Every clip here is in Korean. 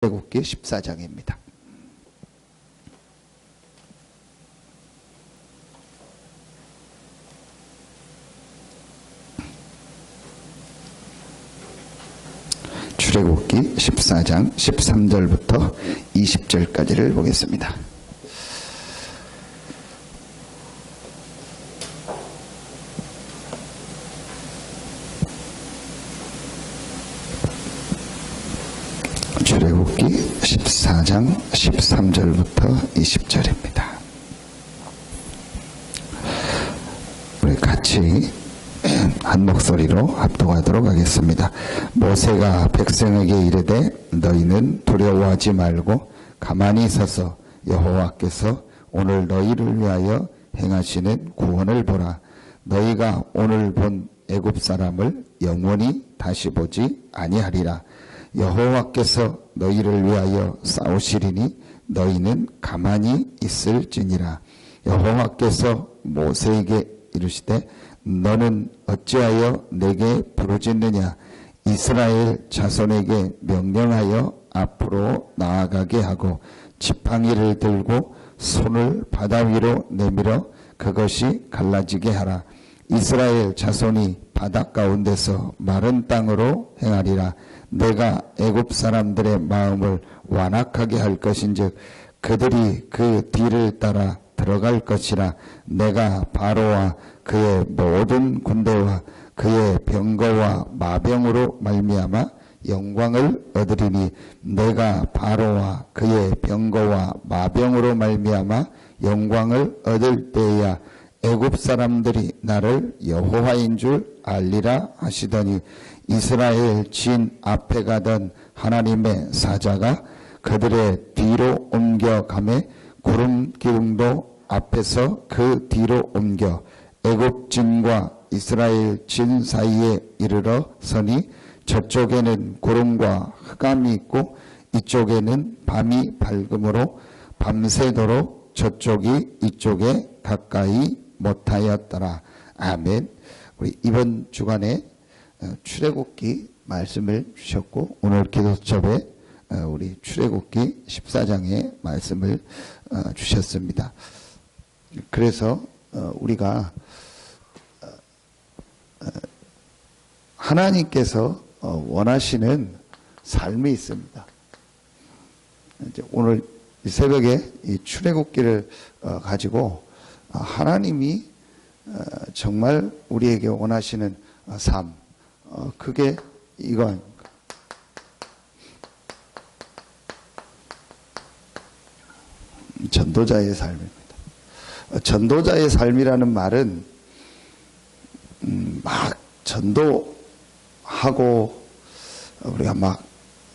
출애굽기 14장입니다. 출애굽기 14장 13절부터 20절까지를 보겠습니다. 출애굽기 14장 13절부터 20절입니다. 우리 같이 한 목소리로 합독하도록 하겠습니다. 모세가 백성에게 이르되 너희는 두려워하지 말고 가만히 서서 여호와께서 오늘 너희를 위하여 행하시는 구원을 보라. 너희가 오늘 본 애굽 사람을 영원히 다시 보지 아니하리라. 여호와께서 너희를 위하여 싸우시리니 너희는 가만히 있을지니라. 여호와께서 모세에게 이르시되 너는 어찌하여 내게 부르짖느냐. 이스라엘 자손에게 명령하여 앞으로 나아가게 하고 지팡이를 들고 손을 바다 위로 내밀어 그것이 갈라지게 하라. 이스라엘 자손이 바다 가운데서 마른 땅으로 행하리라. 내가 애굽 사람들의 마음을 완악하게 할 것인즉 그들이 그 뒤를 따라 들어갈 것이라. 내가 바로와 그의 모든 군대와 그의 병거와 마병으로 말미암아 영광을 얻으리니 내가 바로와 그의 병거와 마병으로 말미암아 영광을 얻을 때야 애굽 사람들이 나를 여호와인 줄 알리라 하시더니 이스라엘 진 앞에 가던 하나님의 사자가 그들의 뒤로 옮겨가매 구름 기둥도 앞에서 그 뒤로 옮겨 애굽 진과 이스라엘 진 사이에 이르러 서니 저쪽에는 구름과 흑암이 있고 이쪽에는 밤이 밝음으로 밤새도록 저쪽이 이쪽에 가까이 못하였더라. 아멘. 우리 이번 주간에 출애굽기 말씀을 주셨고 오늘 기도첩에 우리 출애굽기 14장의 말씀을 주셨습니다. 그래서 우리가 하나님께서 원하시는 삶이 있습니다. 이제 오늘 이 새벽에 이 출애굽기를 가지고 하나님이 정말 우리에게 원하시는 삶, 그게 이건 전도자의 삶입니다. 전도자의 삶이라는 말은 막 전도하고 우리가 막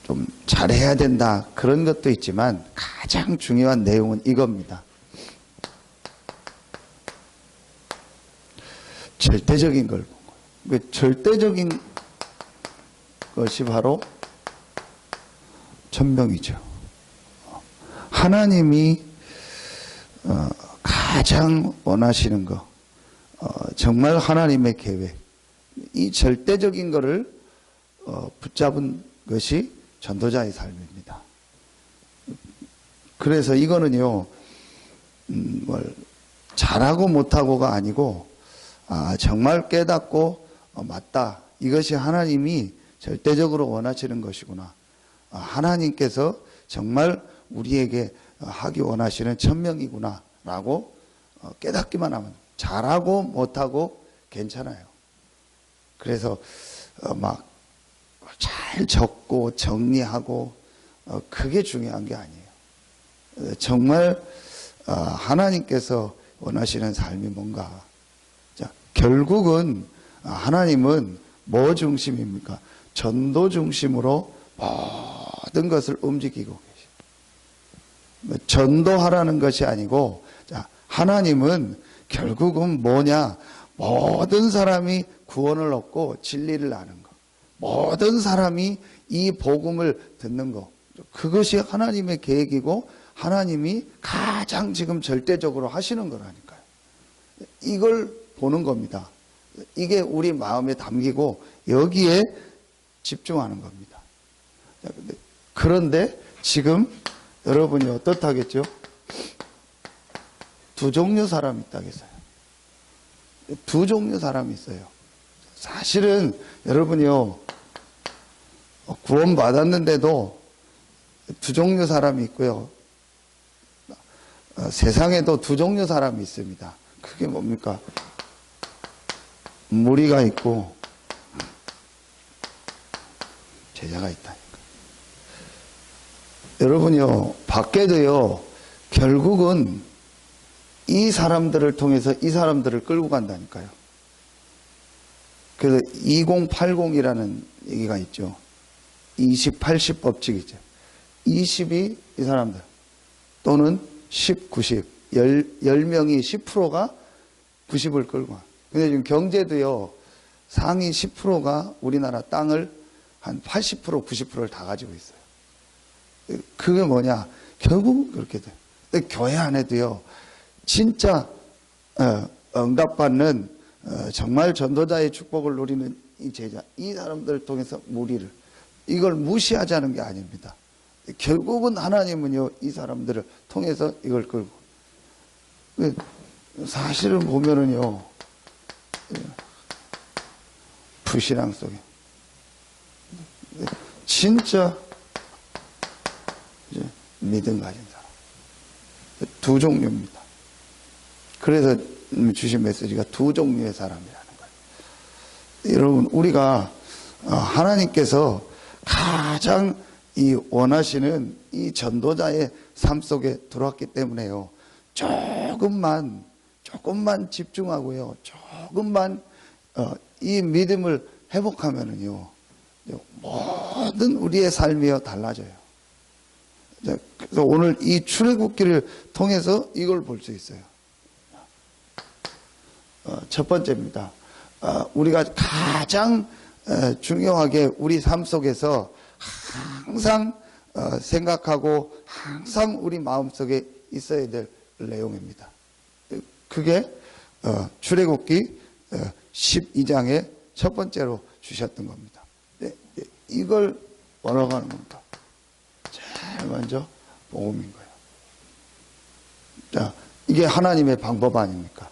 좀 잘해야 된다 그런 것도 있지만 가장 중요한 내용은 이겁니다. 절대적인 걸 본 거예요. 절대적인 것이 바로 천명이죠. 하나님이 가장 원하시는 거, 정말 하나님의 계획, 이 절대적인 거를 붙잡은 것이 전도자의 삶입니다. 그래서 이거는요, 잘하고 못하고가 아니고 정말 깨닫고 맞다. 이것이 하나님이 절대적으로 원하시는 것이구나. 하나님께서 정말 우리에게 하기 원하시는 천명이구나 라고 깨닫기만 하면 잘하고 못하고 괜찮아요. 그래서 막 잘 적고 정리하고 그게 중요한 게 아니에요. 정말 하나님께서 원하시는 삶이 뭔가. 자, 결국은 하나님은 뭐 중심입니까? 전도 중심으로 모든 것을 움직이고 계십니다. 전도하라는 것이 아니고, 자, 하나님은 결국은 뭐냐? 모든 사람이 구원을 얻고 진리를 아는 것. 모든 사람이 이 복음을 듣는 것. 그것이 하나님의 계획이고 하나님이 가장 지금 절대적으로 하시는 거라니까요. 이걸 보는 겁니다. 이게 우리 마음에 담기고 여기에 집중하는 겁니다. 그런데 지금 여러분이 어떻다겠죠? 두 종류 사람이 있다겠어요. 두 종류 사람이 있어요. 사실은 여러분이요, 구원 받았는데도 두 종류 사람이 있고요. 세상에도 두 종류 사람이 있습니다. 그게 뭡니까? 무리가 있고 제자가 있다니까. 여러분이요, 밖에도요, 결국은 이 사람들을 통해서 이 사람들을 끌고 간다니까요. 그래서 2080이라는 얘기가 있죠. 20, 80 법칙이죠. 20이 이 사람들, 또는 10, 90, 10명이 10%가 90을 끌고 가. 근데 지금 경제도요, 상위 10%가 우리나라 땅을 한 80%, 90%를 다 가지고 있어요. 그게 뭐냐? 결국은 그렇게 돼요. 근데 교회 안에도요, 진짜 응답받는 정말 전도자의 축복을 누리는 이 제자, 이 사람들을 통해서 무리를, 이걸 무시하자는 게 아닙니다. 결국은 하나님은요, 이 사람들을 통해서 이걸 끌고, 사실은 보면은요, 불신앙 속에 진짜 믿음 가진 사람, 두 종류입니다. 그래서 주신 메시지가 두 종류의 사람이라는 거예요. 여러분, 우리가 하나님께서 가장 이 원하시는 이 전도자의 삶 속에 들어왔기 때문에요, 조금만 집중하고요, 조금만 이 믿음을 회복하면은요, 모든 우리의 삶이요 달라져요. 그래서 오늘 이 출애굽기를 통해서 이걸 볼 수 있어요. 첫 번째입니다. 우리가 가장 중요하게 우리 삶 속에서 항상 생각하고 항상 우리 마음속에 있어야 될 내용입니다. 그게 출애굽기 12장의 첫 번째로 주셨던 겁니다. 이걸 뭐라고 하는 겁니까? 제일 먼저 복음인 거예요. 자, 이게 하나님의 방법 아닙니까?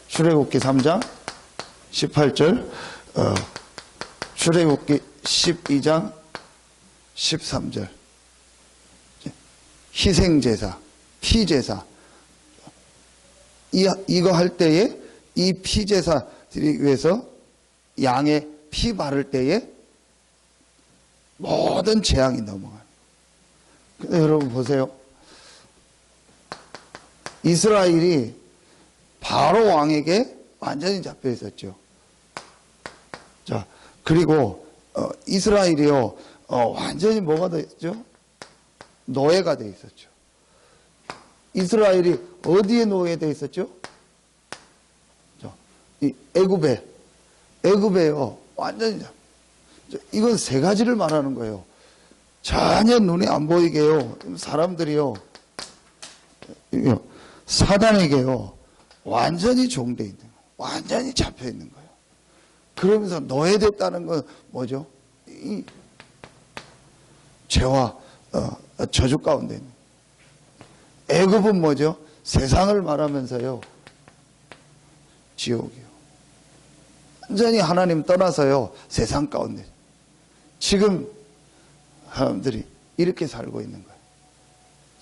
출애굽기 3장 18절, 출애굽기 12장 13절. 희생제사, 피제사. 이거 할 때에 이 피제사들이 위해서 양의 피 바를 때에 모든 재앙이 넘어가요. 근데 여러분 보세요. 이스라엘이 바로 왕에게 완전히 잡혀 있었죠. 자, 그리고 이스라엘이요, 완전히 뭐가 돼 있죠? 노예가 돼 있었죠. 이스라엘이 어디에 노예돼 있었죠? 이 애굽에요, 완전히 잡혀. 이건 세 가지를 말하는 거예요. 전혀 눈에 안 보이게요, 사람들이요, 사단에게요, 완전히 종돼 있는 거예요. 완전히 잡혀 있는 거예요. 그러면서 노예됐다는 건 뭐죠? 이 죄와 저주 가운데 있는. 애굽은 뭐죠? 세상을 말하면서요, 지옥이요. 완전히 하나님 떠나서요, 세상 가운데. 지금 사람들이 이렇게 살고 있는 거예요.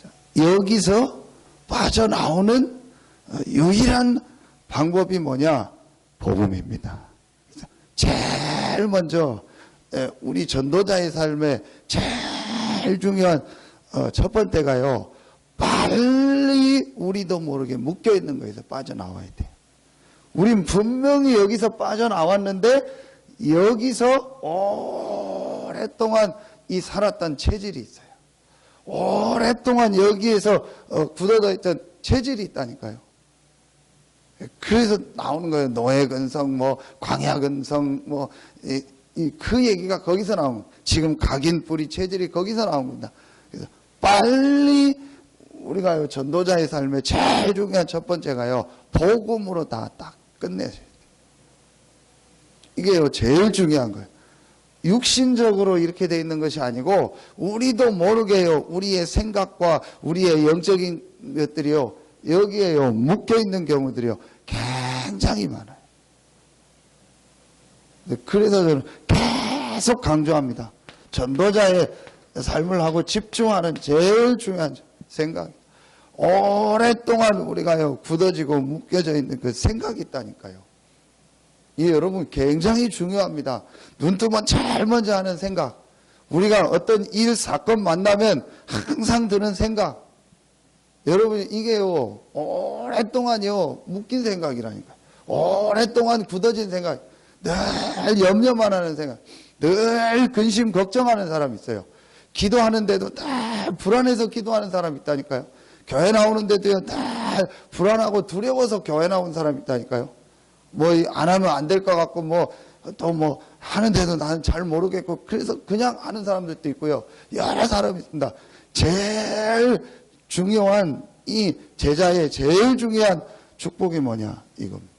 자, 여기서 빠져나오는 유일한 방법이 뭐냐? 복음입니다. 제일 먼저 우리 전도자의 삶에 제일 중요한 첫 번째가요, 빨리 우리도 모르게 묶여 있는 거에서 빠져나와야 돼요. 우린 분명히 여기서 빠져나왔는데 여기서 오랫동안 이 살았던 체질이 있어요. 오랫동안 여기에서 굳어져 있던 체질이 있다니까요. 그래서 나오는 거예요. 노예 근성, 뭐 광야 근성, 뭐 그 얘기가 거기서 나오는 거예요. 지금 각인 뿌리 체질이 거기서 나온 겁니다. 그래서 빨리 우리가 전도자의 삶의 제일 중요한 첫 번째가요, 복음으로 다 딱 끝내셔야 돼요. 이게요 제일 중요한 거예요. 육신적으로 이렇게 돼 있는 것이 아니고 우리도 모르게요. 우리의 생각과 우리의 영적인 것들이요. 여기에요. 묶여 있는 경우들이요. 굉장히 많아요. 그래서 저는 계속 강조합니다. 전도자의 삶을 하고 집중하는 제일 중요한 생각. 오랫동안 우리가요, 굳어지고 묶여져 있는 그 생각이 있다니까요. 이 여러분 굉장히 중요합니다. 눈 뜨면 제일 먼저 하는 생각. 우리가 어떤 일, 사건 만나면 항상 드는 생각. 여러분 이게요, 오랫동안요, 묶인 생각이라니까요. 오랫동안 굳어진 생각. 늘 염려만 하는 생각. 늘 근심, 걱정하는 사람 있어요. 기도하는데도 늘 불안해서 기도하는 사람 있다니까요. 교회 나오는데도요, 늘 불안하고 두려워서 교회 나온 사람 있다니까요. 뭐 안 하면 안 될 것 같고 또 하는데도 나는 잘 모르겠고 그래서 그냥 하는 사람들도 있고요. 여러 사람이 있습니다. 제일 중요한 이 제자의 제일 중요한 축복이 뭐냐 이겁니다.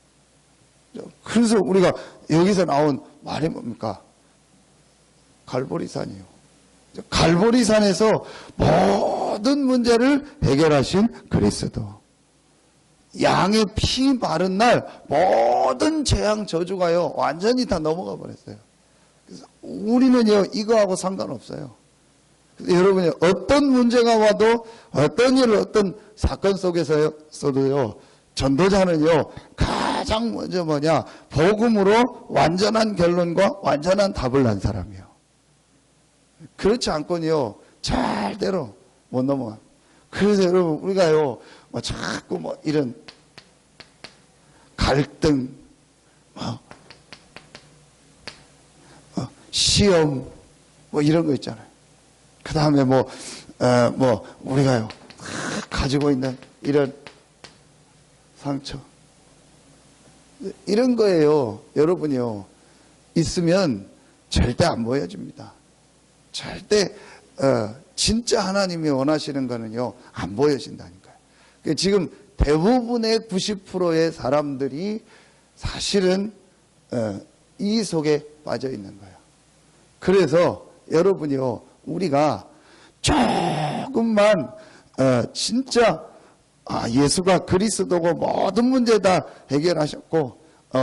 그래서 우리가 여기서 나온 말이 뭡니까? 갈보리산이요. 갈보리산에서 모든 문제를 해결하신 그리스도. 양의 피 바른 날 모든 재앙 저주가요 완전히 다 넘어가 버렸어요. 그래서 우리는요 이거하고 상관없어요. 여러분이 어떤 문제가 와도 어떤 일 어떤 사건 속에서도요 전도자는요 가장 먼저 뭐냐 복음으로 완전한 결론과 완전한 답을 난 사람이요. 그렇지 않고는요 절대로 못 넘어가. 그래서 여러분 우리가요 자꾸 이런 갈등, 시험, 이런 거 있잖아요. 그 다음에 우리가요, 가지고 있는 이런 상처. 이런 거예요. 여러분이요, 있으면 절대 안 보여집니다. 절대, 진짜 하나님이 원하시는 거는요, 안 보여진다니까요. 지금 대부분의 90%의 사람들이 사실은 이 속에 빠져 있는 거예요. 그래서 여러분이요, 우리가 조금만 진짜 예수가 그리스도고 모든 문제 다 해결하셨고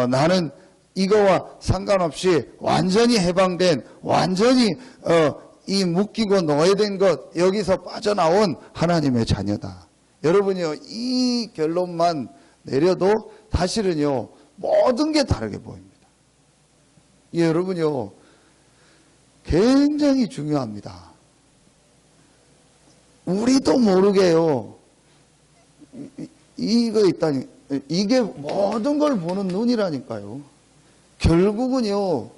나는 이거와 상관없이 완전히 해방된 완전히 이 묶이고 노예된 것 여기서 빠져나온 하나님의 자녀다. 여러분이요 이 결론만 내려도 사실은요 모든 게 다르게 보입니다. 여러분이요 굉장히 중요합니다. 우리도 모르게요 이거 있다니 이게 모든 걸 보는 눈이라니까요. 결국은요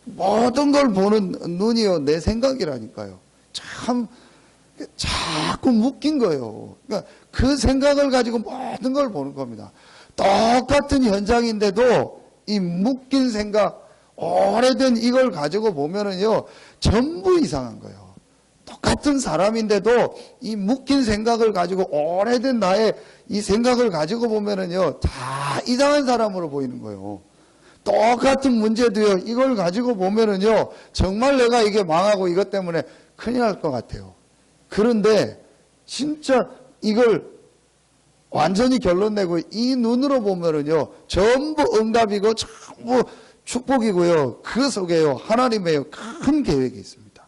모든 걸 보는 눈이요 내 생각이라니까요. 참 자꾸 묶인 거예요. 그러니까 그 생각을 가지고 모든 걸 보는 겁니다. 똑같은 현장인데도 이 묶인 생각, 오래된 이걸 가지고 보면은요, 전부 이상한 거예요. 똑같은 사람인데도 이 묶인 생각을 가지고 오래된 나의 이 생각을 가지고 보면은요, 다 이상한 사람으로 보이는 거예요. 똑같은 문제도요, 이걸 가지고 보면은요, 정말 내가 이게 망하고 이것 때문에 큰일 날 것 같아요. 그런데 진짜 이걸 완전히 결론 내고 이 눈으로 보면은요 전부 응답이고 전부 축복이고요 그 속에요 하나님의 큰 계획이 있습니다.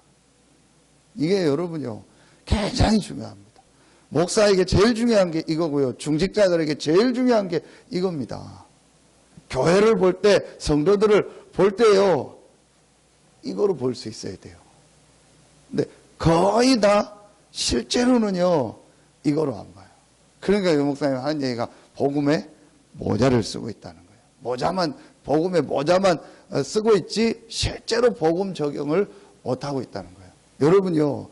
이게 여러분요 굉장히 중요합니다. 목사에게 제일 중요한 게 이거고요 중직자들에게 제일 중요한 게 이겁니다. 교회를 볼 때 성도들을 볼 때요 이거로 볼 수 있어야 돼요. 근데 거의 다 실제로는요 이거로 안 봐요. 그러니까 유 목사님 하는 얘기가 복음의 모자를 쓰고 있다는 거예요. 복음의 모자만 쓰고 있지 실제로 복음 적용을 못하고 있다는 거예요. 여러분요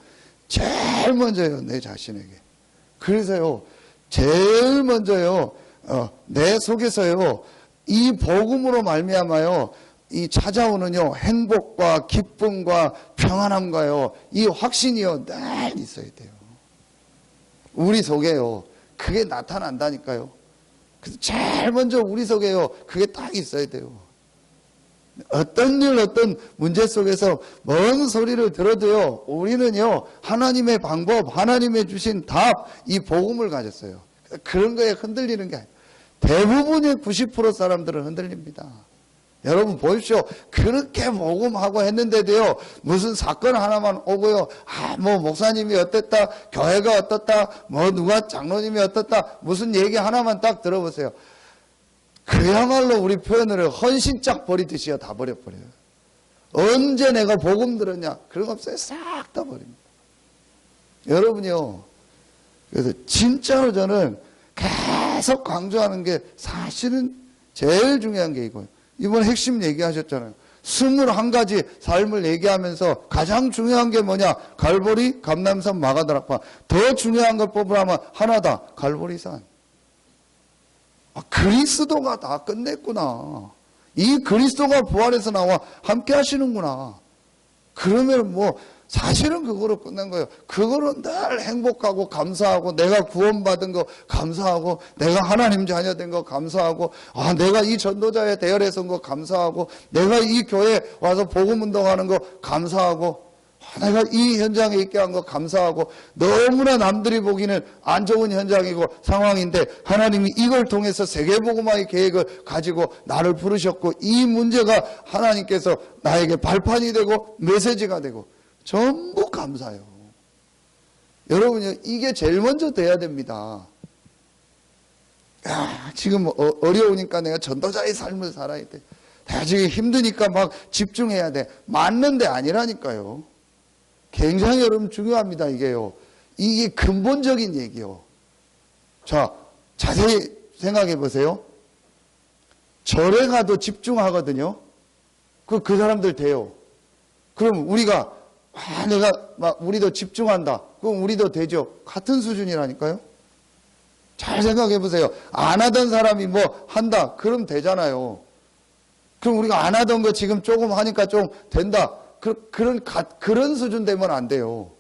제일 먼저요 내 자신에게 그래서요 제일 먼저요 내 속에서요 이 복음으로 말미암아요 이 찾아오는요 행복과 기쁨과 평안함과요 이 확신이요 늘 있어야 돼요. 우리 속에요 그게 나타난다니까요. 그래서 제일 먼저 우리 속에요 그게 딱 있어야 돼요. 어떤 일, 어떤 문제 속에서 먼 소리를 들어도요, 우리는요, 하나님의 방법, 하나님의 주신 답, 이 복음을 가졌어요. 그런 거에 흔들리는 게 아니에요. 대부분의 90% 사람들은 흔들립니다. 여러분 보십시오. 그렇게 복음하고 했는데도요, 무슨 사건 하나만 오고요, 뭐 목사님이 어땠다, 교회가 어떻다, 뭐 누가 장로님이 어떻다, 무슨 얘기 하나만 딱 들어보세요. 그야말로 우리 표현으로 헌신짝 버리듯이요, 다 버려버려요. 언제 내가 복음 들었냐? 그런 거 없어요. 싹 다 버립니다. 여러분이요, 그래서 진짜로 저는 계속 강조하는 게 사실은 제일 중요한 게 이거예요. 이번에 핵심 얘기하셨잖아요. 21가지 삶을 얘기하면서 가장 중요한 게 뭐냐? 갈보리, 감람산, 마가다락방. 더 중요한 걸 뽑으라면 하나다. 갈보리산. 그리스도가 다 끝냈구나. 이 그리스도가 부활해서 나와 함께 하시는구나. 그러면 뭐 사실은 그거로 끝난 거예요. 그거로 늘 행복하고 감사하고, 내가 구원받은 거 감사하고, 내가 하나님 자녀 된 거 감사하고, 내가 이 전도자의 대열에 선 거 감사하고, 내가 이 교회에 와서 복음 운동하는 거 감사하고, 내가 이 현장에 있게 한 거 감사하고, 너무나 남들이 보기는 안 좋은 현장이고 상황인데 하나님이 이걸 통해서 세계복음화의 계획을 가지고 나를 부르셨고, 이 문제가 하나님께서 나에게 발판이 되고 메시지가 되고, 전부 감사해요. 여러분요, 이게 제일 먼저 돼야 됩니다. 지금 어려우니까 내가 전도자의 삶을 살아야 돼. 내가 지금 힘드니까 막 집중해야 돼. 맞는데 아니라니까요. 굉장히 여러분 중요합니다, 이게요. 이게 근본적인 얘기요. 자, 자세히 생각해 보세요. 절에 가도 집중하거든요. 그 사람들 돼요. 그럼 우리가 내가 우리도 집중한다. 그럼 우리도 되죠. 같은 수준이라니까요. 잘 생각해 보세요. 안 하던 사람이 뭐 한다. 그럼 되잖아요. 그럼 우리가 안 하던 거 지금 조금 하니까 좀 된다. 그런 수준 되면 안 돼요.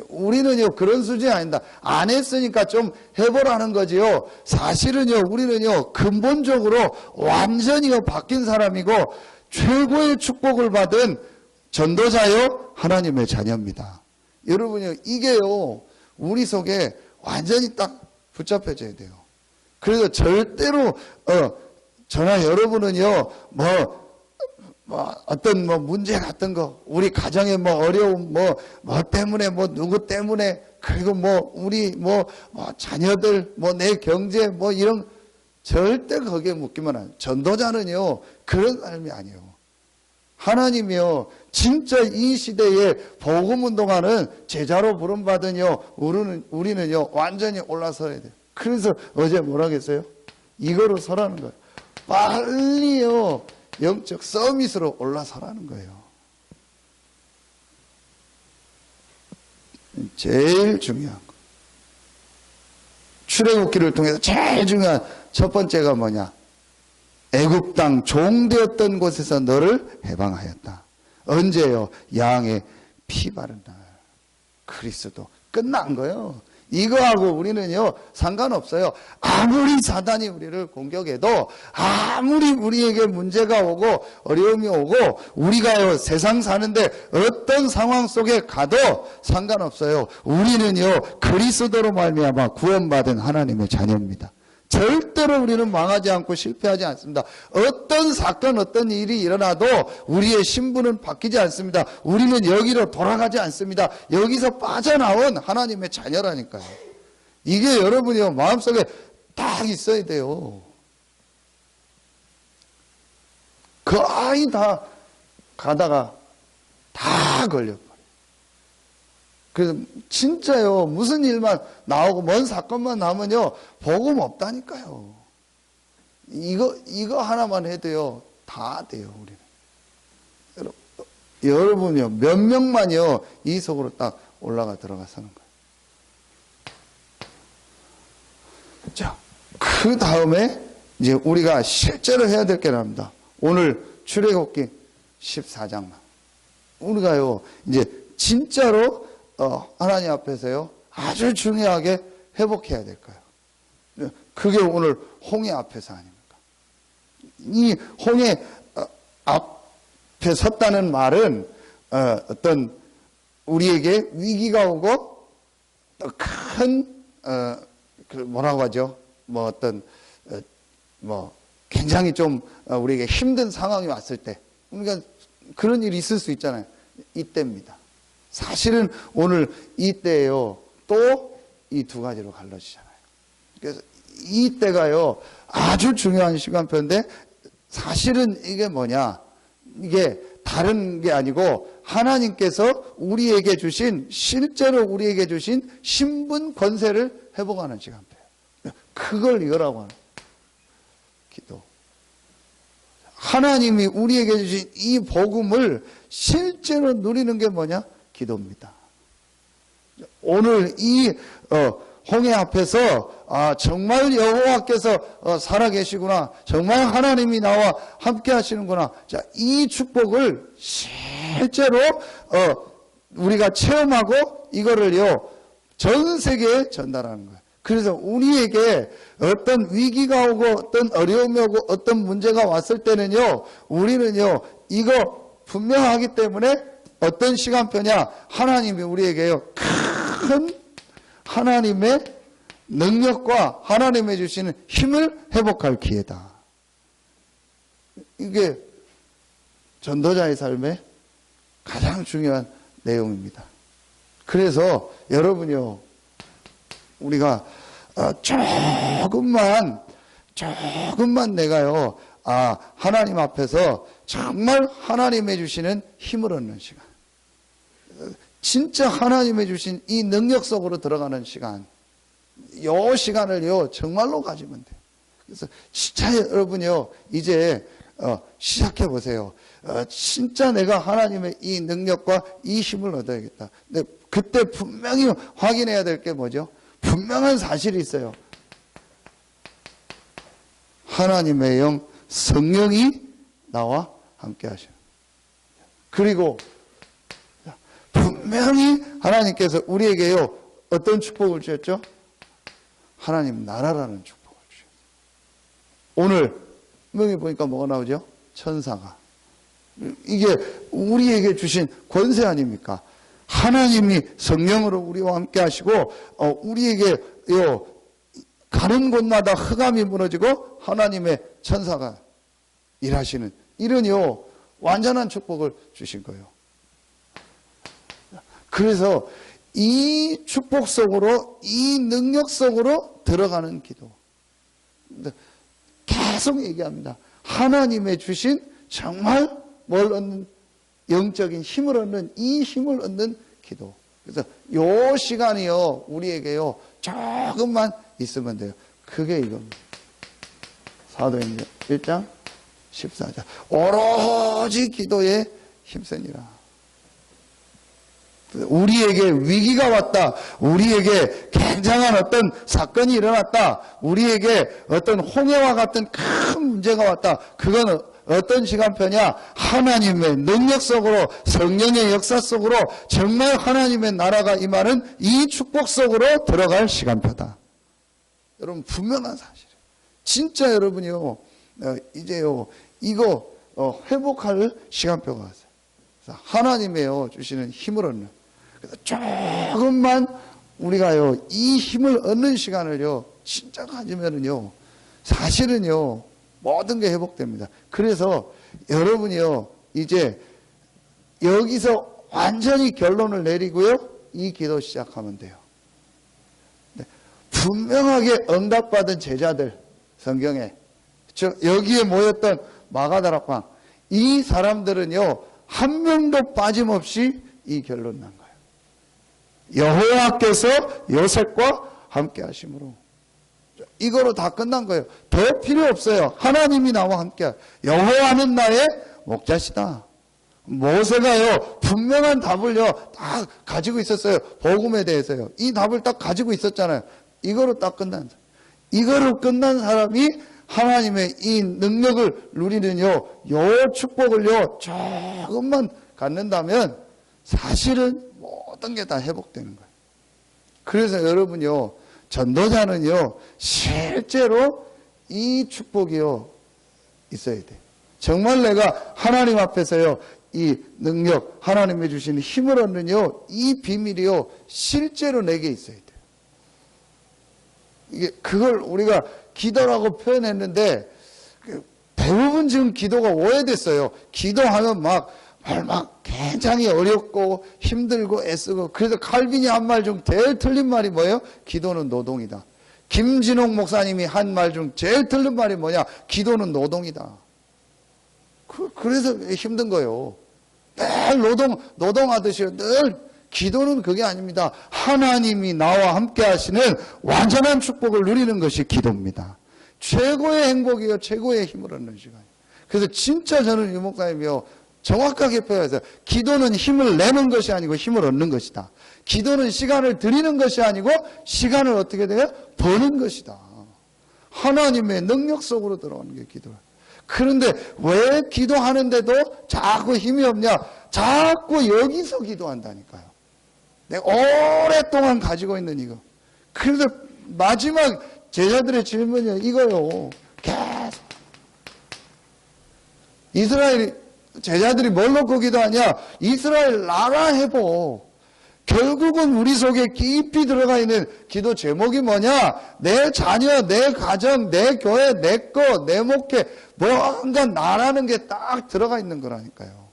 우리는요, 그런 수준이 아닙니다. 안 했으니까 좀 해보라는 거지요. 사실은요, 우리는요, 근본적으로 완전히 바뀐 사람이고, 최고의 축복을 받은 전도자요, 하나님의 자녀입니다. 여러분요, 이게요, 우리 속에 완전히 딱 붙잡혀져야 돼요. 그래서 절대로, 저나 여러분은요, 어떤 문제 같은 거, 우리 가정의 어려움, 때문에, 누구 때문에, 그리고 우리 자녀들, 내 경제, 이런, 절대 거기에 묶이면 안 돼요. 전도자는요, 그런 삶이 아니에요. 하나님이요, 진짜 이 시대에 복음 운동하는 제자로 부름받은요, 우리는요, 완전히 올라서야 돼요. 그래서 어제 뭐라 했어요? 이거로 서라는 거예요. 빨리요, 영적 서밋으로 올라서라는 거예요. 제일 중요한 거. 출애굽기를 통해서 제일 중요한 첫 번째가 뭐냐? 애굽 땅 종되었던 곳에서 너를 해방하였다. 언제요? 양의 피 바른 날. 그리스도. 끝난 거예요. 이거하고 우리는요, 상관없어요. 아무리 사단이 우리를 공격해도, 아무리 우리에게 문제가 오고, 어려움이 오고, 우리가요, 세상 사는데 어떤 상황 속에 가도 상관없어요. 우리는요, 그리스도로 말미암아 구원받은 하나님의 자녀입니다. 절대로 우리는 망하지 않고 실패하지 않습니다. 어떤 사건, 어떤 일이 일어나도 우리의 신분은 바뀌지 않습니다. 우리는 여기로 돌아가지 않습니다. 여기서 빠져나온 하나님의 자녀라니까요. 이게 여러분이요, 마음속에 딱 있어야 돼요. 거의 다 가다가 다 걸려버려요. 그래서 진짜요, 무슨 일만 나오고 먼 사건만 나오면요, 복음 없다니까요. 이거 하나만 해도요, 다 돼요, 우리는. 여러분요, 몇 명만요, 이 속으로 딱 들어가 사는 거예요. 자, 그 다음에 이제 우리가 실제로 해야 될 게 나옵니다. 오늘 출애굽기 14장만. 우리가요, 이제 진짜로 하나님 앞에서요, 아주 중요하게 회복해야 될 거예요. 그게 오늘 홍해 앞에서 아닙니까? 이 홍해 앞에 섰다는 말은 어떤 우리에게 위기가 오고 또 큰 뭐라고 하죠? 뭐 어떤 뭐 굉장히 좀 우리에게 힘든 상황이 왔을 때, 그러니까 그런 일이 있을 수 있잖아요. 이때입니다. 사실은 오늘 이때예요. 또 이 두 가지로 갈라지잖아요. 그래서 이때가요 아주 중요한 시간표인데, 사실은 이게 뭐냐? 이게 다른 게 아니고 하나님께서 우리에게 주신, 실제로 우리에게 주신 신분 권세를 회복하는 시간표예요. 그걸 이거라고 하는 기도. 하나님이 우리에게 주신 이 복음을 실제로 누리는 게 뭐냐? 기도입니다. 오늘 이 홍해 앞에서 정말 여호와께서 살아계시구나, 정말 하나님이 나와 함께 하시는구나, 자, 이 축복을 실제로 우리가 체험하고 이거를요 전 세계에 전달하는 거예요. 그래서 우리에게 어떤 위기가 오고 어떤 어려움이 오고 어떤 문제가 왔을 때는요, 우리는요 이거 분명하기 때문에 어떤 시간표냐? 하나님이 우리에게요 큰 하나님의 능력과 하나님의 주시는 힘을 회복할 기회다. 이게 전도자의 삶의 가장 중요한 내용입니다. 그래서 여러분요, 우리가 조금만 내가요 하나님 앞에서 정말 하나님의 주시는 힘을 얻는 시간, 진짜 하나님의 주신 이 능력 속으로 들어가는 시간, 이 시간을요 정말로 가지면 돼요. 그래서 진짜 여러분요 이제 시작해 보세요. 진짜 내가 하나님의 이 능력과 이 힘을 얻어야겠다. 근데 그때 분명히 확인해야 될 게 뭐죠? 분명한 사실이 있어요. 하나님의 영 성령이 나와 함께 하셔. 그리고 분명히 하나님께서 우리에게요 어떤 축복을 주셨죠? 하나님 나라라는 축복을 주셨어요. 오늘 분명히 보니까 뭐가 나오죠? 천사가. 이게 우리에게 주신 권세 아닙니까? 하나님이 성령으로 우리와 함께 하시고 우리에게요 가는 곳마다 흑암이 무너지고 하나님의 천사가 일하시는 이런요 완전한 축복을 주신 거예요. 그래서 이 축복 속으로, 이 능력 속으로 들어가는 기도. 계속 얘기합니다. 하나님의 주신 정말 뭘 얻는, 영적인 힘을 얻는, 이 힘을 얻는 기도. 그래서 요 시간이요 우리에게요 조금만 있으면 돼요. 그게 이겁니다. 사도행전 1장 14절 오로지 기도에 힘쓰니라. 우리에게 위기가 왔다, 우리에게 굉장한 어떤 사건이 일어났다, 우리에게 어떤 홍해와 같은 큰 문제가 왔다. 그건 어떤 시간표냐? 하나님의 능력 속으로, 성령의 역사 속으로 정말 하나님의 나라가 임하는 이 축복 속으로 들어갈 시간표다. 여러분 분명한 사실이에요. 진짜 여러분이요 이제요 이거 회복할 시간표가 왔어요. 그래서 하나님의 주시는 힘을 얻는, 그래서 조금만 우리가요 이 힘을 얻는 시간을요 진짜 가지면은요 사실은요 모든 게 회복됩니다. 그래서 여러분이요 이제 여기서 완전히 결론을 내리고요 이 기도 시작하면 돼요. 분명하게 응답받은 제자들, 성경에 여기에 모였던 마가다락방, 이 사람들은요 한 명도 빠짐없이 이 결론 난 거예요. 여호와께서 요셉과 함께 하심으로. 이거로 다 끝난 거예요. 더 필요 없어요. 하나님이 나와 함께. 여호와는 나의 목자시다. 모세가요 분명한 답을요 다 가지고 있었어요. 복음에 대해서요. 이 답을 딱 가지고 있었잖아요. 이거로 딱 끝난, 이거로 끝난 사람이 하나님의 이 능력을 누리는요 요 축복을요 조금만 갖는다면 사실은 모든 게 다 회복되는 거예요. 그래서 여러분요 전도자는요 실제로 이 축복이요 있어야 돼요. 정말 내가 하나님 앞에서요, 이 능력, 하나님이 주시는 힘을 얻는요, 이 비밀이요, 실제로 내게 있어야 돼요. 이게, 그걸 우리가 기도라고 표현했는데, 대부분 지금 기도가 오해됐어요. 기도하면 막 굉장히 어렵고 힘들고 애쓰고. 그래서 칼빈이 한 말 중 제일 틀린 말이 뭐예요? 기도는 노동이다. 김진홍 목사님이 한 말 중 제일 틀린 말이 뭐냐? 기도는 노동이다. 그래서 힘든 거예요. 늘 노동하듯이 늘. 기도는 그게 아닙니다. 하나님이 나와 함께 하시는 완전한 축복을 누리는 것이 기도입니다. 최고의 행복이요, 최고의 힘을 얻는 시간이에요. 그래서 진짜 저는 유 목사님이요, 정확하게 표현해서 기도는 힘을 내는 것이 아니고 힘을 얻는 것이다. 기도는 시간을 드리는 것이 아니고 시간을 어떻게 돼요? 버는 것이다. 하나님의 능력 속으로 들어가는 게 기도예요. 그런데 왜 기도하는데도 자꾸 힘이 없냐? 자꾸 여기서 기도한다니까요. 내가 오랫동안 가지고 있는 이거. 그래서 마지막 제자들의 질문이 이거요. 계속. 이스라엘 제자들이 뭘 놓고 기도하냐? 이스라엘 나라 회복. 결국은 우리 속에 깊이 들어가 있는 기도 제목이 뭐냐? 내 자녀, 내 가정, 내 교회, 내 거, 내 목회, 뭔가 나라는 게 딱 들어가 있는 거라니까요.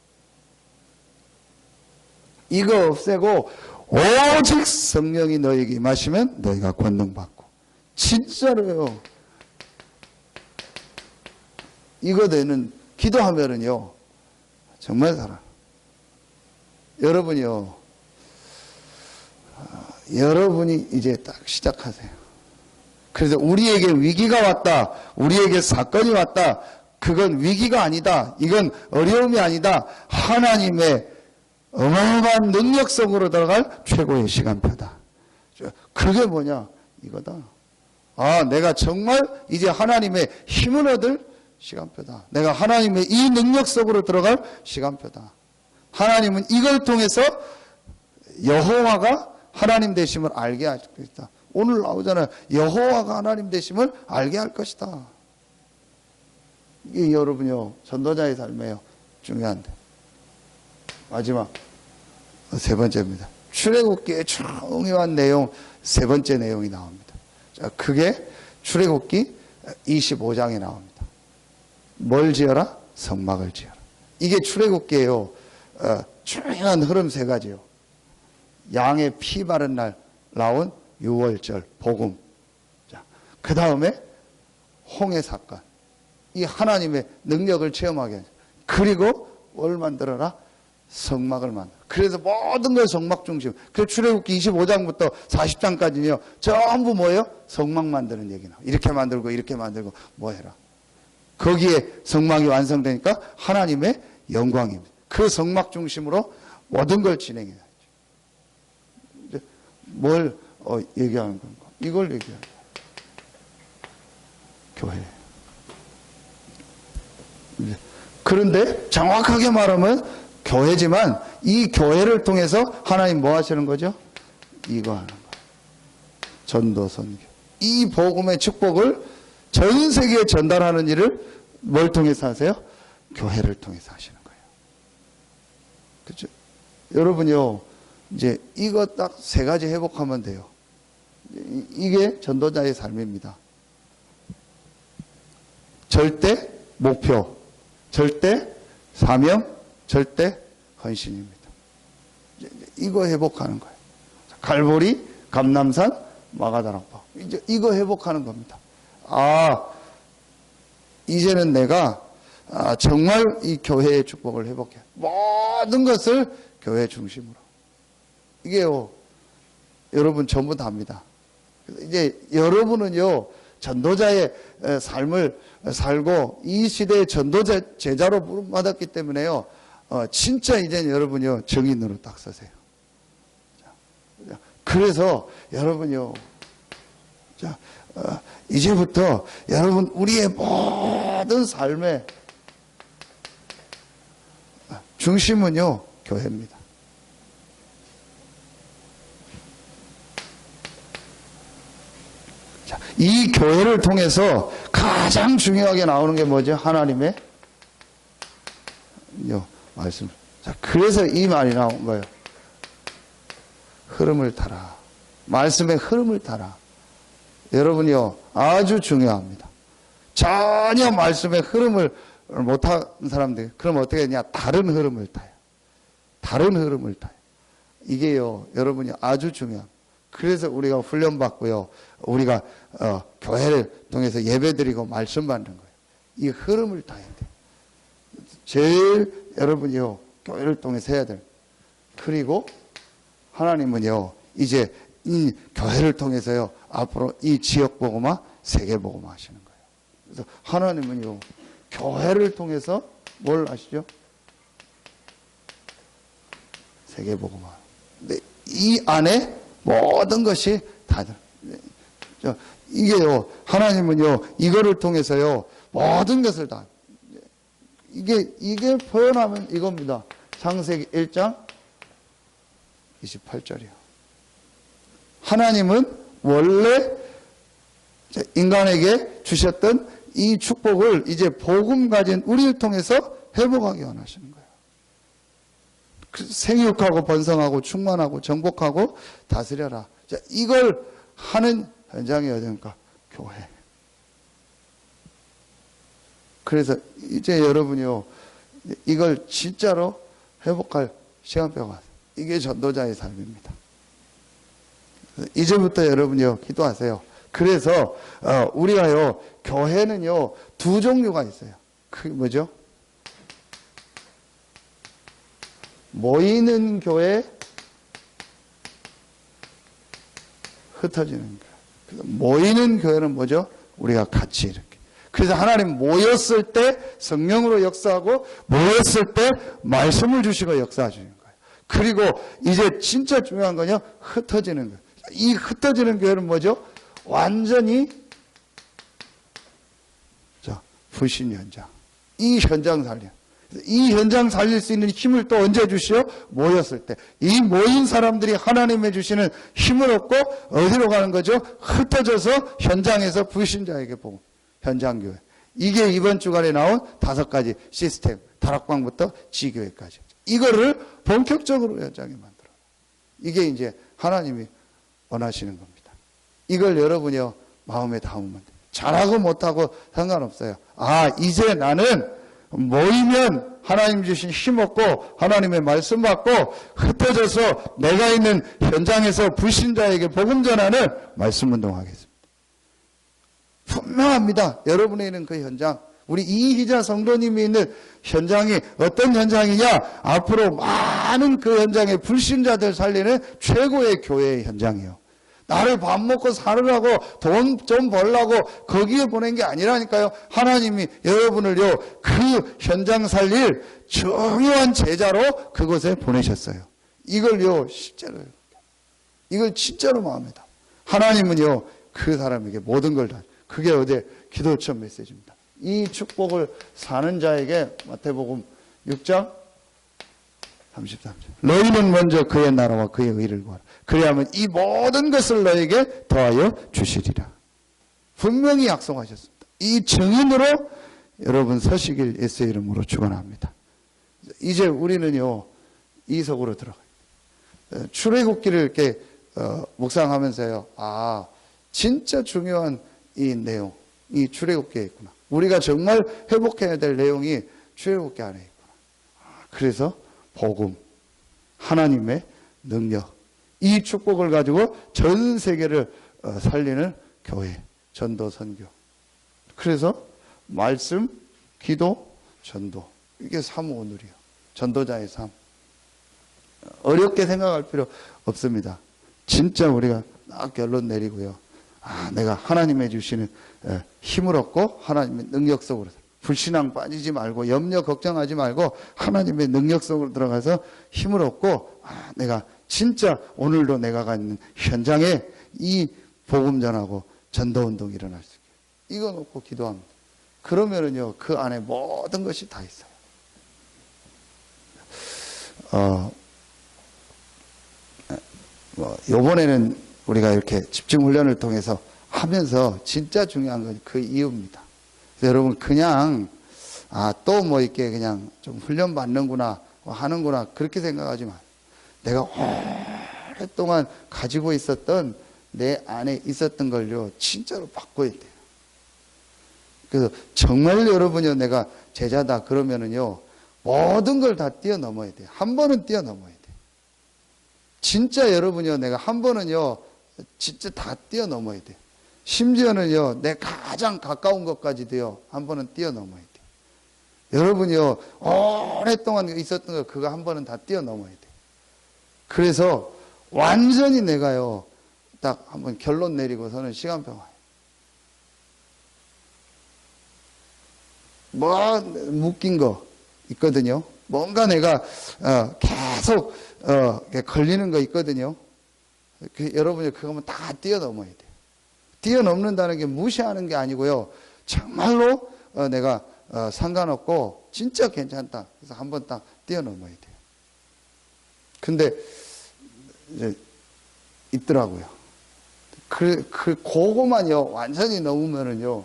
이거 없애고 오직 성령이 너에게 임하시면 너희가 권능받고. 진짜로요. 이거 되는 기도하면은요, 정말 살아. 여러분이요, 여러분이 이제 딱 시작하세요. 그래서 우리에게 위기가 왔다, 우리에게 사건이 왔다, 그건 위기가 아니다, 이건 어려움이 아니다, 하나님의 어마어마한 능력 속으로 들어갈 최고의 시간표다. 그게 뭐냐? 이거다. 아, 내가 정말 이제 하나님의 힘을 얻을 시간표다. 내가 하나님의 이 능력 속으로 들어갈 시간표다. 하나님은 이걸 통해서 여호와가 하나님 되심을 알게 할 것이다. 오늘 나오잖아요. 여호와가 하나님 되심을 알게 할 것이다. 이게 여러분요, 전도자의 삶이에요. 중요한데. 마지막 세 번째입니다. 출애굽기의 중요한 내용, 세 번째 내용이 나옵니다. 자, 그게 출애굽기 25장에 나옵니다. 뭘 지어라? 성막을 지어라. 이게 출애굽기예요. 중요한 흐름 세 가지요. 양의 피 바른 날 나온 유월절 복음. 자, 그 다음에 홍해 사건. 이 하나님의 능력을 체험하게 하죠. 그리고 뭘 만들어라? 성막을 만들어. 그래서 모든 걸 성막 중심. 그래서 출애굽기 25장부터 40장까지는요, 전부 뭐예요? 성막 만드는 얘기 나와. 이렇게 만들고 이렇게 만들고 뭐 해라. 거기에 성막이 완성되니까 하나님의 영광입니다. 그 성막 중심으로 모든 걸 진행해야죠. 뭘 얘기하는 건가? 이걸 얘기하는 거예요. 교회. 그런데 정확하게 말하면 교회지만 이 교회를 통해서 하나님 뭐 하시는 거죠? 이거 하는 거예요. 전도, 선교. 이 복음의 축복을 전 세계에 전달하는 일을 뭘 통해서 하세요? 교회를 통해서 하시는 거예요. 그렇죠? 여러분요, 이제 이거 딱 세 가지 회복하면 돼요. 이게 전도자의 삶입니다. 절대 목표, 절대 사명, 절대 헌신입니다. 이거 회복하는 거예요. 갈보리, 감남산, 마가다락방. 이제 이거 회복하는 겁니다. 아, 이제는 내가 정말 이 교회의 축복을 회복해. 모든 것을 교회 중심으로. 이게요, 여러분 전부 다입니다. 이제 여러분은요, 전도자의 삶을 살고 이 시대의 전도자 제자로 부름받았기 때문에요, 진짜 이제는 여러분이요, 정인으로 딱 서세요. 그래서 여러분이요, 자, 이제부터 여러분 우리의 모든 삶의 중심은요, 교회입니다. 자, 이 교회를 통해서 가장 중요하게 나오는 게 뭐죠? 하나님의 말씀을. 자, 그래서 이 말이 나온 거예요. 흐름을 타라. 말씀의 흐름을 타라. 여러분이요, 아주 중요합니다. 전혀 말씀의 흐름을 못하는 사람들, 그럼 어떻게 되냐? 다른 흐름을 타요. 다른 흐름을 타요. 이게요, 여러분이 아주 중요합니다. 그래서 우리가 훈련받고요, 우리가 교회를 통해서 예배드리고 말씀 받는 거예요. 이 흐름을 타야 돼요. 제일 여러분이요, 교회를 통해서 해야 돼요. 그리고 하나님은요, 이제 이 교회를 통해서요, 앞으로 이 지역 복음화, 세계 복음화 하시는 거예요. 그래서 하나님은요, 교회를 통해서 뭘 하시죠? 세계 복음화. 근데 이 안에 모든 것이 다 들어. 이게요, 하나님은요, 이거를 통해서요, 모든 것을 다. 이게 표현하면 이겁니다. 창세기 1장 28절이요. 하나님은 원래 인간에게 주셨던 이 축복을 이제 복음 가진 우리를 통해서 회복하기 원하시는 거예요. 생육하고 번성하고 충만하고 정복하고 다스려라. 자, 이걸 하는 현장이 어디입니까? 교회. 그래서 이제 여러분이요, 이걸 진짜로 회복할 시간표가 왔어요. 이게 전도자의 삶입니다. 이제부터 여러분이요, 기도하세요. 그래서 우리가요, 교회는요, 두 종류가 있어요. 그게 뭐죠? 모이는 교회, 흩어지는 교회. 모이는 교회는 뭐죠? 우리가 같이 이렇게. 그래서 하나님 모였을 때 성령으로 역사하고, 모였을 때 말씀을 주시고 역사하시는 거예요. 그리고 이제 진짜 중요한 건요, 흩어지는 거예요. 이 흩어지는 교회는 뭐죠? 완전히 불신 현장. 이 현장 살려. 이 현장 살릴 수 있는 힘을 또 언제 주시오? 모였을 때. 이 모인 사람들이 하나님의 주시는 힘을 얻고 어디로 가는 거죠? 흩어져서 현장에서 불신자에게 보고. 현장교회. 이게 이번 주간에 나온 5가지 시스템. 다락방부터 지교회까지. 이거를 본격적으로 현장에 만들어. 이게 이제 하나님이 원하시는 겁니다. 이걸 여러분이요, 마음에 담으면 돼요. 잘하고 못하고 상관없어요. 아, 이제 나는 모이면 하나님 주신 힘 얻고 하나님의 말씀 받고 흩어져서 내가 있는 현장에서 불신자에게 복음 전하는 말씀 운동하겠습니다. 분명합니다. 여러분에 있는 그 현장, 우리 이희자 성도님이 있는 현장이 어떤 현장이냐? 앞으로 많은 그 현장의 불신자들 살리는 최고의 교회의 현장이에요. 나를 밥 먹고 살으라고 돈 좀 벌라고 거기에 보낸 게 아니라니까요. 하나님이 여러분을요, 그 현장 살릴 중요한 제자로 그곳에 보내셨어요. 이걸요, 실제로, 이걸 진짜로 마음에다. 하나님은요, 그 사람에게 모든 걸 다. 그게 어제 기도처 메시지입니다. 이 축복을 사는 자에게 마태복음 6장 33절. 너희는 먼저 그의 나라와 그의 의를 구하라. 그래야만 이 모든 것을 너에게 더하여 주시리라. 분명히 약속하셨습니다. 이 증인으로 여러분 서시길 예수의 이름으로 축원합니다. 이제 우리는요, 이석으로 들어가요. 출애굽기를 이렇게 묵상하면서요, 아, 진짜 중요한 이 내용, 이 출애굽기에 있구나. 우리가 정말 회복해야 될 내용이 출애굽기 안에 있구나. 그래서 복음, 하나님의 능력, 이 축복을 가지고 전 세계를 살리는 교회, 전도, 선교. 그래서 말씀, 기도, 전도. 이게 삼오오늘이요. 전도자의 삶. 어렵게 생각할 필요 없습니다. 진짜 우리가 딱 결론 내리고요. 아, 내가 하나님의 주시는 힘을 얻고 하나님의 능력 속으로 불신앙 빠지지 말고 염려 걱정하지 말고 하나님의 능력 속으로 들어가서 힘을 얻고, 아, 내가 진짜 오늘도 내가 가는 현장에 이 복음 전하고 전도운동이 일어날 수 있게. 이거 놓고 기도합니다. 그러면은요, 그 안에 모든 것이 다 있어요. 요번에는 우리가 이렇게 집중훈련을 통해서 하면서 진짜 중요한 건 그 이유입니다. 그래서 여러분 그냥 또 뭐 이렇게 그냥 좀 훈련 받는구나 하는구나 그렇게 생각하지 마. 내가 오랫동안 가지고 있었던 내 안에 있었던 걸요 진짜로 바꿔야 돼요. 그래서 정말 여러분이요 내가 제자다 그러면은요 모든 걸 다 뛰어넘어야 돼요. 한 번은 뛰어넘어야 돼요. 진짜 여러분이요 내가 한 번은요 진짜 다 뛰어넘어야 돼요. 심지어는요 내 가장 가까운 것까지도요 한 번은 뛰어넘어야 돼요. 여러분이요 오랫동안 있었던 거 그거 한 번은 다 뛰어넘어야 돼요. 그래서 완전히 내가요 딱 한번 결론 내리고서는 시간표 와요. 뭐 묶인 거 있거든요. 뭔가 내가 계속 걸리는 거 있거든요. 여러분이 그거 하면 다 뛰어넘어야 돼요. 뛰어넘는다는 게 무시하는 게 아니고요. 정말로 내가 상관없고 진짜 괜찮다. 그래서 한번 딱 뛰어넘어야 돼요. 근데 이제 있더라고요. 그거만요 완전히 넘으면은요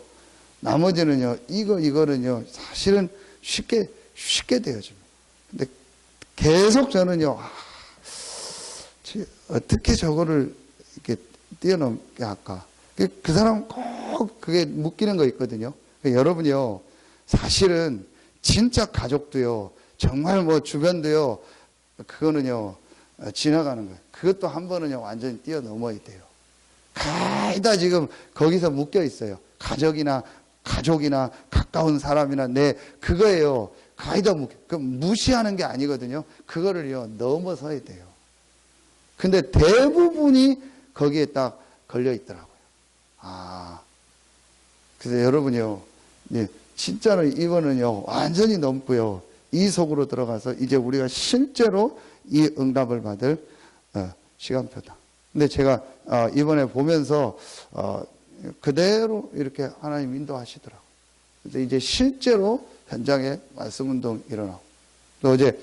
나머지는요 이거는요 사실은 쉽게 되어집니다. 근데 계속 저는요 어떻게 저거를 이렇게 뛰어넘게 할까? 그 사람은 꼭 그게 묶이는 거 있거든요. 여러분이요 사실은 진짜 가족도요 정말 뭐 주변도요 그거는요 지나가는 거예요. 그것도 한 번은요 완전히 뛰어넘어야 돼요. 가이다 지금 거기서 묶여 있어요. 가족이나 가까운 사람이나 내 그거예요. 가이다 무시하는 게 아니거든요. 그거를요 넘어서야 돼요. 근데 대부분이 거기에 딱 걸려 있더라고요. 그래서 여러분이요 진짜로 이거는요 완전히 넘고요 이 속으로 들어가서 이제 우리가 실제로 이 응답을 받을 시간표다. 근데 제가 이번에 보면서 그대로 이렇게 하나님 인도하시더라고요. 그래서 이제 실제로 현장에 말씀운동 일어나고 또 어제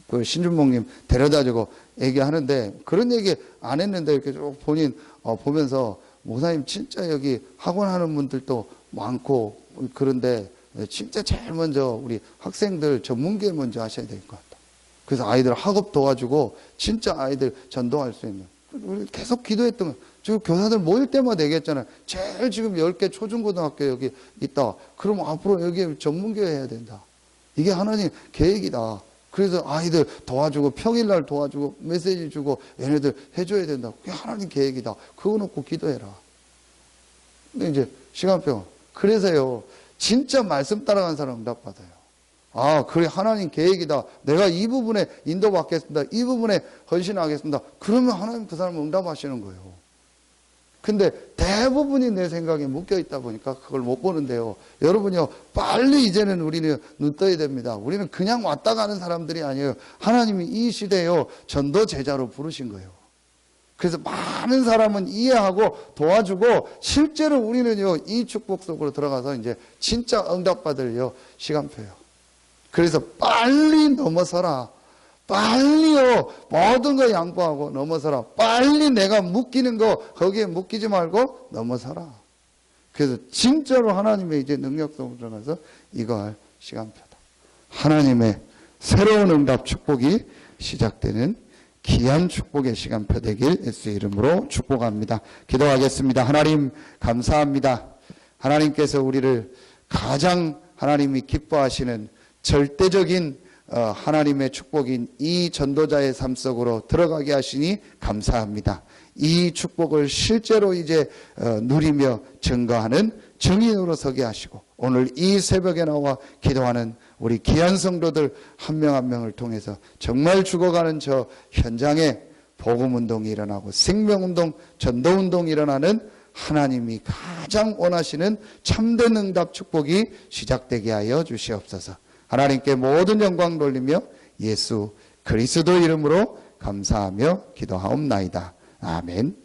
그 신준목님 데려다주고 얘기하는데 그런 얘기 안 했는데 이렇게 쭉 본인 보면서 목사님 진짜 여기 학원 하는 분들도 많고 그런데 진짜 제일 먼저 우리 학생들 전문계 먼저 하셔야 될 것 같다. 그래서 아이들 학업 도와주고 진짜 아이들 전도할 수 있는 우리 계속 기도했던 거. 지금 교사들 모일 때마다 얘기했잖아요. 제일 지금 10개 초중고등학교 여기 있다. 그럼 앞으로 여기 전문교 해야 된다. 이게 하나님 계획이다. 그래서 아이들 도와주고 평일날 도와주고 메시지 주고 얘네들 해줘야 된다. 그게 하나님 계획이다. 그거 놓고 기도해라. 근데 이제 시간표. 그래서요. 진짜 말씀 따라가는 사람 응답받아요. 그래 하나님 계획이다. 내가 이 부분에 인도받겠습니다. 이 부분에 헌신하겠습니다. 그러면 하나님 그 사람을 응답하시는 거예요. 근데 대부분이 내 생각에 묶여있다 보니까 그걸 못 보는데요. 여러분요 빨리 이제는 우리는 눈 떠야 됩니다. 우리는 그냥 왔다 가는 사람들이 아니에요. 하나님이 이 시대에요 전도 제자로 부르신 거예요. 그래서 많은 사람은 이해하고 도와주고 실제로 우리는요 이 축복 속으로 들어가서 이제 진짜 응답받을요 시간표예요. 그래서 빨리 넘어서라. 빨리요 모든 거 양보하고 넘어서라. 빨리 내가 묶이는 거 거기에 묶이지 말고 넘어서라. 그래서 진짜로 하나님의 이제 능력 속으로 들어가서 이거 할 시간표다. 하나님의 새로운 응답 축복이 시작되는 귀한 축복의 시간표 되길 예수의 이름으로 축복합니다. 기도하겠습니다. 하나님 감사합니다. 하나님께서 우리를 가장 하나님이 기뻐하시는 절대적인 하나님의 축복인 이 전도자의 삶 속으로 들어가게 하시니 감사합니다. 이 축복을 실제로 이제 누리며 증거하는 증인으로 서게 하시고 오늘 이 새벽에 나와 기도하는 우리 귀한 성도들 한 명 한 명을 통해서 정말 죽어가는 저 현장에 복음운동이 일어나고 생명운동, 전도운동이 일어나는 하나님이 가장 원하시는 참된 응답 축복이 시작되게 하여 주시옵소서. 하나님께 모든 영광 돌리며 예수 그리스도 이름으로 감사하며 기도하옵나이다. 아멘.